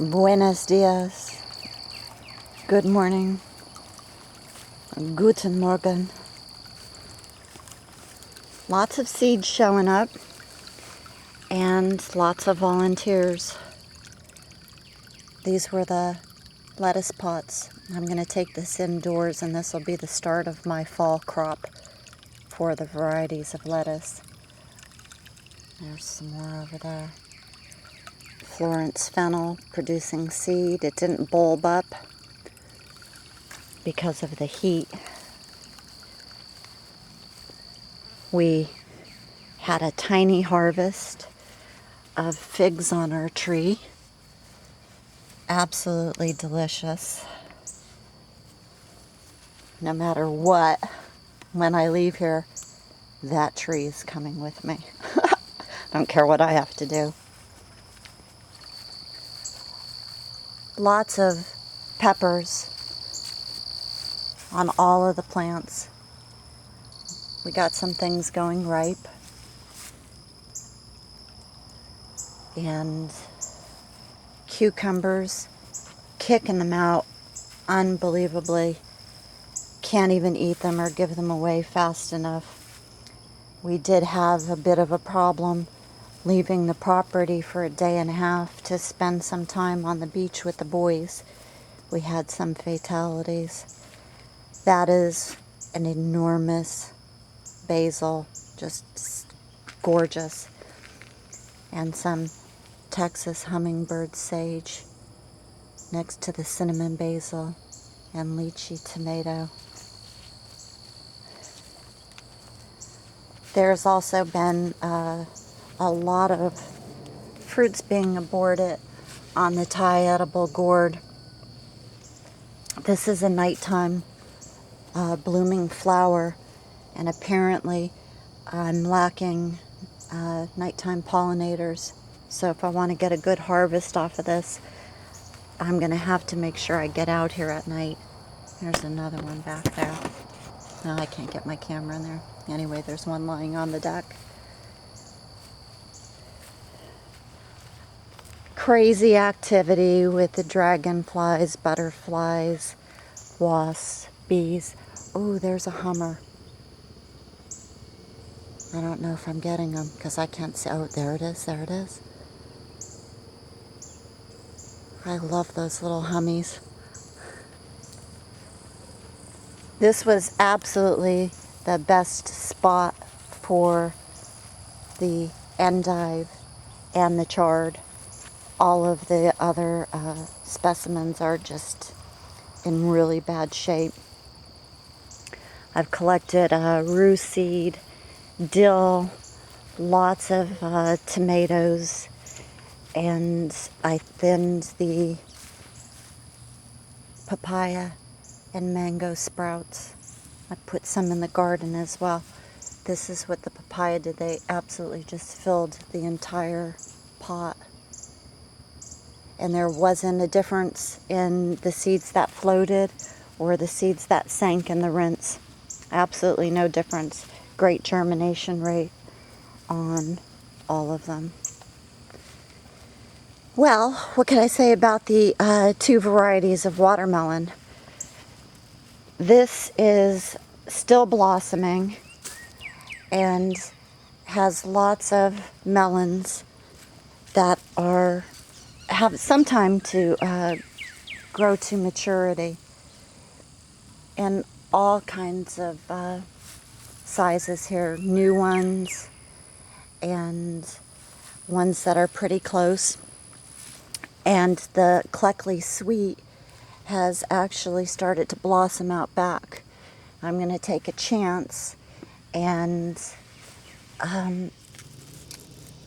Buenos dias. Good morning. Guten Morgen. Lots of seeds showing up and lots of volunteers. These were the lettuce pots. I'm going to take this indoors and this will be the start of my fall crop for the varieties of lettuce. There's some more over there. Florence fennel producing seed. It didn't bulb up because of the heat. We had a tiny harvest of figs on our tree. Absolutely delicious. No matter what, when I leave here, that tree is coming with me. Don't care what I have to do. Lots of peppers on all of the plants. We got some things going ripe. And cucumbers, kicking them out unbelievably. Can't even eat them or give them away fast enough. We did have a bit of a problem leaving the property for a day and a half to spend some time on the beach with the boys. We had some fatalities. That is an enormous basil, just gorgeous. And some Texas hummingbird sage next to the cinnamon basil and lychee tomato. There's also been a lot of fruits being aborted on the Thai edible gourd. This is a nighttime blooming flower, and apparently I'm lacking nighttime pollinators. So if I want to get a good harvest off of this, I'm going to have to make sure I get out here at night. There's another one back there. No, I can't get my camera in there. Anyway, there's one lying on the deck. Crazy activity with the dragonflies, butterflies, wasps, bees. Oh, there's a hummer. I don't know if I'm getting them because I can't see. Oh, there it is, there it is. I love those little hummies. This was absolutely the best spot for the endive and the chard. All of the other specimens are just in really bad shape. I've collected rue seed, dill, lots of tomatoes, and I thinned the papaya and mango sprouts. I put some in the garden as well. This is what the papaya did. They absolutely just filled the entire pot. And there wasn't a difference in the seeds that floated or the seeds that sank in the rinse. Absolutely no difference. Great germination rate on all of them. Well, what can I say about the two varieties of watermelon? This is still blossoming and has lots of melons that have some time to grow to maturity, and all kinds of sizes here, new ones and ones that are pretty close. And the Kleckley Sweet has actually started to blossom out back. I'm going to take a chance and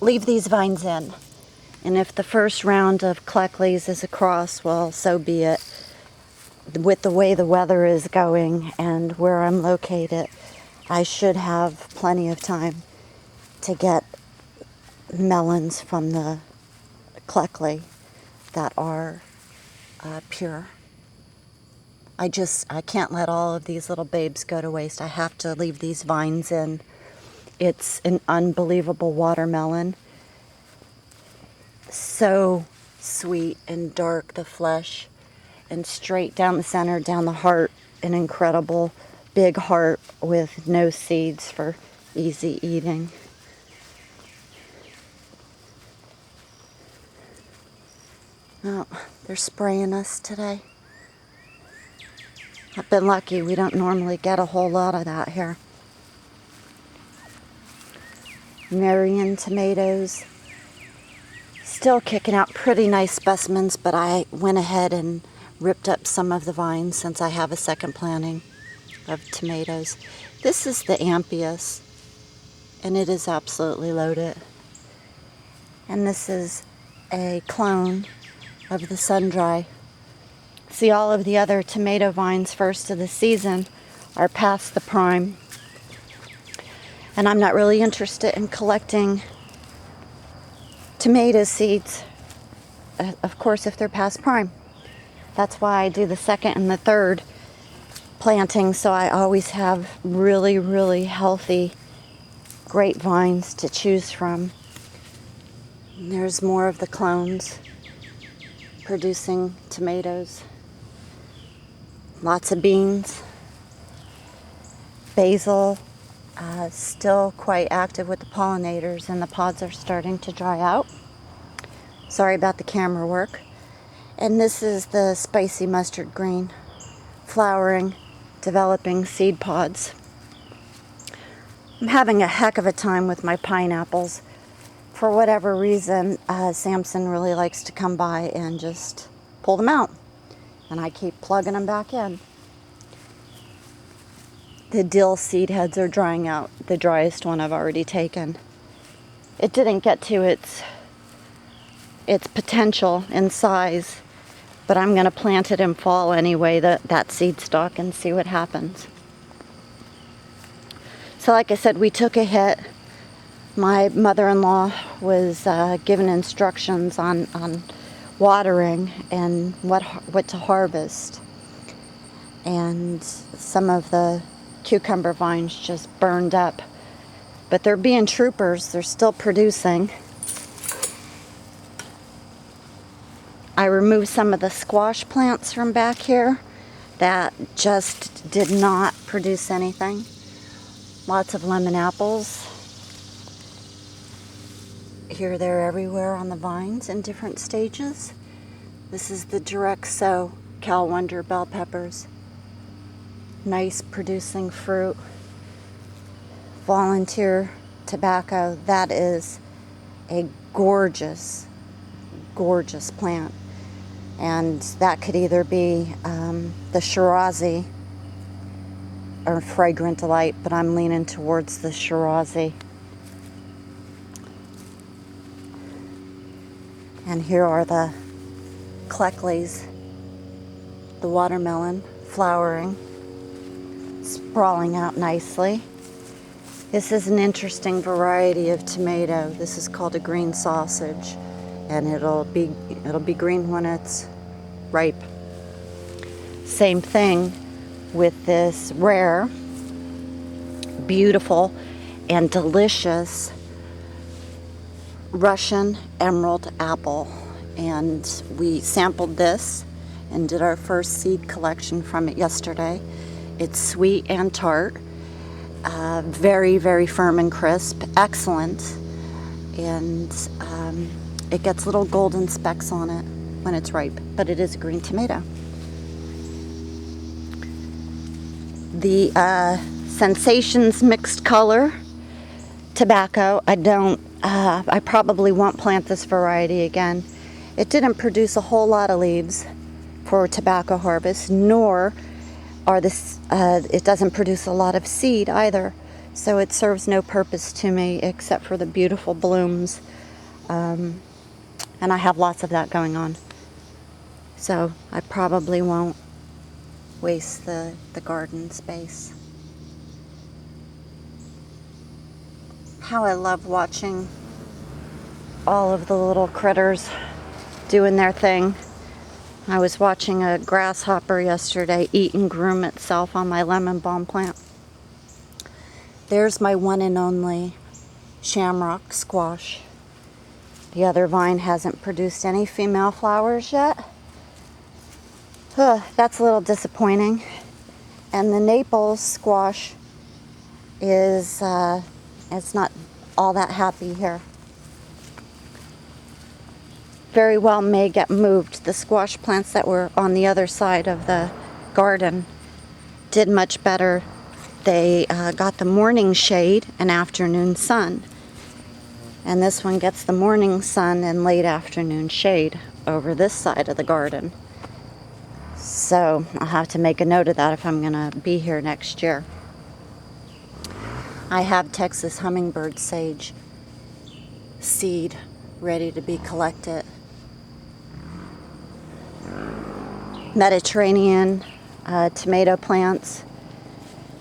leave these vines in. And if the first round of Kleckleys is across, well, so be it. With the way the weather is going and where I'm located, I should have plenty of time to get melons from the Kleckley that are pure. I can't let all of these little babes go to waste. I have to leave these vines in. It's an unbelievable watermelon. So sweet and dark, the flesh, and straight down the center, down the heart, an incredible big heart with no seeds for easy eating. Oh, they're spraying us today. I've been lucky. We don't normally get a whole lot of that here. Marion tomatoes. Still kicking out pretty nice specimens, but I went ahead and ripped up some of the vines since I have a second planting of tomatoes. This is the Ampias, and it is absolutely loaded. And this is a clone of the Sun-Dry. See, all of the other tomato vines first of the season are past the prime. And I'm not really interested in collecting tomato seeds, of course, if they're past prime. That's why I do the second and the third planting, so I always have really, really healthy grapevines to choose from. And there's more of the clones producing tomatoes. Lots of beans. Basil, still quite active with the pollinators, and the pods are starting to dry out. Sorry about the camera work. And this is the spicy mustard green, flowering, developing seed pods. I'm having a heck of a time with my pineapples. For whatever reason, Samson really likes to come by and just pull them out. And I keep plugging them back in. The dill seed heads are drying out. The driest one I've already taken. It didn't get to its potential in size, but I'm going to plant it in fall anyway, that seed stock, and see what happens. So like I said, we took a hit. My mother-in-law was given instructions on watering and what to harvest. And some of the cucumber vines just burned up. But they're being troopers. They're still producing. I removed some of the squash plants from back here that just did not produce anything. Lots of lemon apples. Here, there, everywhere on the vines in different stages. This is the direct sow Cal Wonder bell peppers. Nice producing fruit. Volunteer tobacco. That is a gorgeous, gorgeous plant. And that could either be the Shirazi or Fragrant Delight, but I'm leaning towards the Shirazi. And here are the Kleckleys, the watermelon, flowering, sprawling out nicely. This is an interesting variety of tomato. This is called a green sausage, and it'll be green when it's ripe. Same thing with this rare, beautiful, and delicious Russian emerald apple. And we sampled this and did our first seed collection from it yesterday. It's sweet and tart, very, very firm and crisp, excellent. And it gets little golden specks on it when it's ripe, but it is a green tomato. The Sensations mixed color tobacco, I probably won't plant this variety again. It didn't produce a whole lot of leaves for tobacco harvest, nor it doesn't produce a lot of seed either. So it serves no purpose to me except for the beautiful blooms. And I have lots of that going on. So I probably won't waste the garden space. How I love watching all of the little critters doing their thing. I was watching a grasshopper yesterday eat and groom itself on my lemon balm plant. There's my one and only shamrock squash. The other vine hasn't produced any female flowers yet. That's a little disappointing. And the Naples squash is it's not all that happy here. Very well may get moved. The squash plants that were on the other side of the garden did much better. They got the morning shade and afternoon sun. And this one gets the morning sun and late afternoon shade over this side of the garden. So I'll have to make a note of that if I'm going to be here next year. I have Texas hummingbird sage seed ready to be collected. Mediterranean tomato plants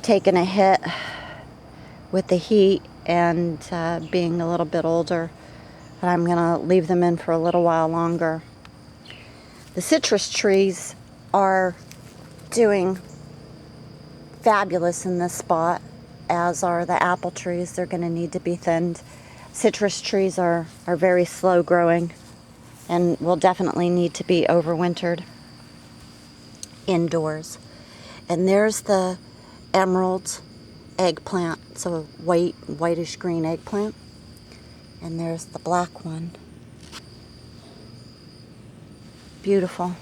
taking a hit with the heat and being a little bit older, but I'm going to leave them in for a little while longer. The citrus trees are doing fabulous in this spot, as are the apple trees. They're going to need to be thinned. Citrus trees are very slow growing and will definitely need to be overwintered indoors. And there's the emerald eggplant. It's a whitish green eggplant. And there's the black one. Beautiful.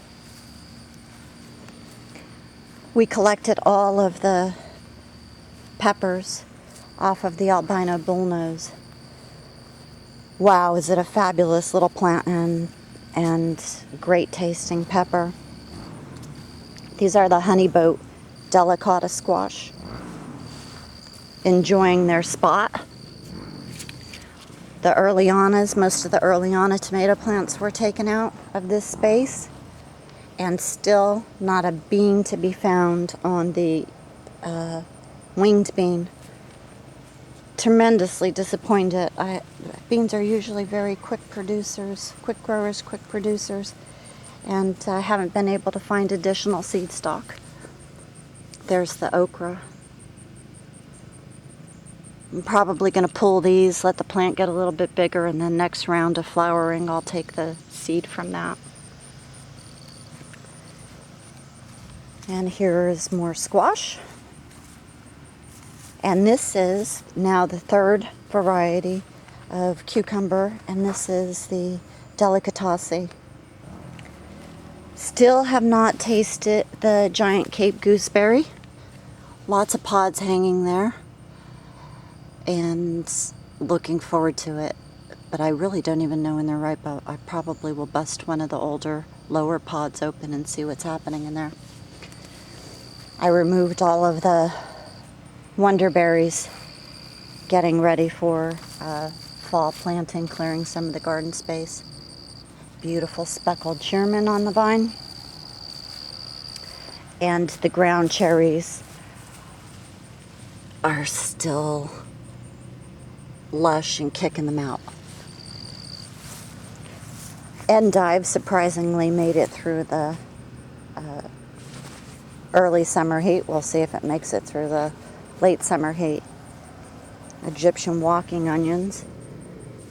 We collected all of the peppers off of the albino bullnose. Wow, is it a fabulous little plant and great tasting pepper. These are the honey boat delicata squash, enjoying their spot. The Earlianas, most of the Earliana tomato plants were taken out of this space, and still not a bean to be found on the winged bean. Tremendously disappointed. Beans are usually very quick producers, quick growers, quick producers, and I haven't been able to find additional seed stock. There's the okra. I'm probably going to pull these, let the plant get a little bit bigger, and then next round of flowering I'll take the seed from that. And here is more squash. And this is now the third variety of cucumber, and this is the delicatesse. Still have not tasted the giant Cape gooseberry. Lots of pods hanging there, and looking forward to it. But I really don't even know when they're ripe. I probably will bust one of the older, lower pods open and see what's happening in there. I removed all of the wonderberries, getting ready for fall planting, clearing some of the garden space. Beautiful speckled Sherman on the vine. And the ground cherries are still lush and kicking them out. Endive surprisingly made it through the early summer heat. We'll see if it makes it through the late summer heat. Egyptian walking onions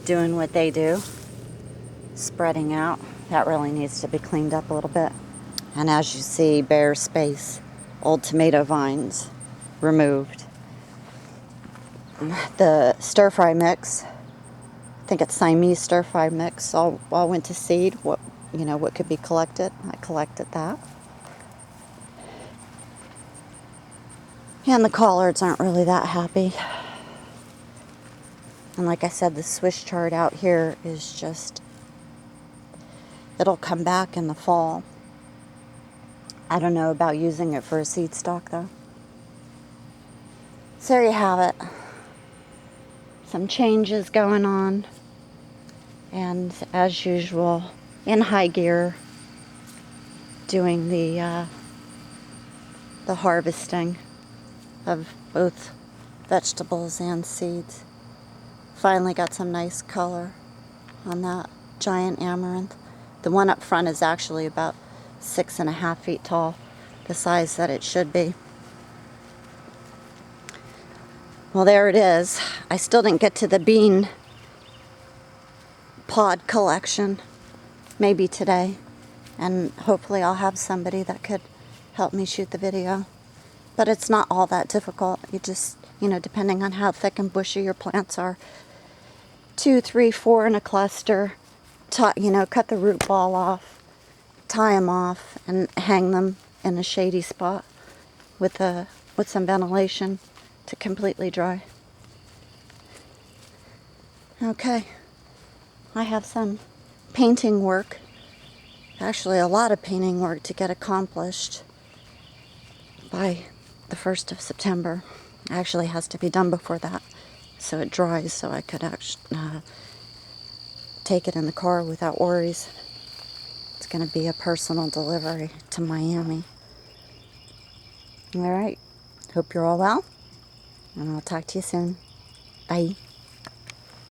doing what they do, spreading out. That really needs to be cleaned up a little bit. And as you see, bare space, old tomato vines removed. The stir fry mix, I think it's Siamese stir fry mix, all went to seed. What could be collected, I collected that. And the collards aren't really that happy. And like I said, the Swiss chard out here is just, it'll come back in the fall. I don't know about using it for a seed stock though. So there you have it. Some changes going on. And as usual, in high gear, doing the harvesting of both vegetables and seeds. Finally got some nice color on that giant amaranth. The one up front is actually about 6.5 feet tall, the size that it should be. Well, there it is. I still didn't get to the bean pod collection, maybe today. And hopefully I'll have somebody that could help me shoot the video. But it's not all that difficult. You just, depending on how thick and bushy your plants are, 2, 3, 4 in a cluster, cut the root ball off, tie them off, and hang them in a shady spot with some ventilation to completely dry. Okay, I have some painting work, actually a lot of painting work to get accomplished by the 1st of September. Actually has to be done before that so it dries, so I could actually take it in the car without worries. It's going to be a personal delivery to Miami. All right, hope you're all well, and I'll talk to you soon. Bye.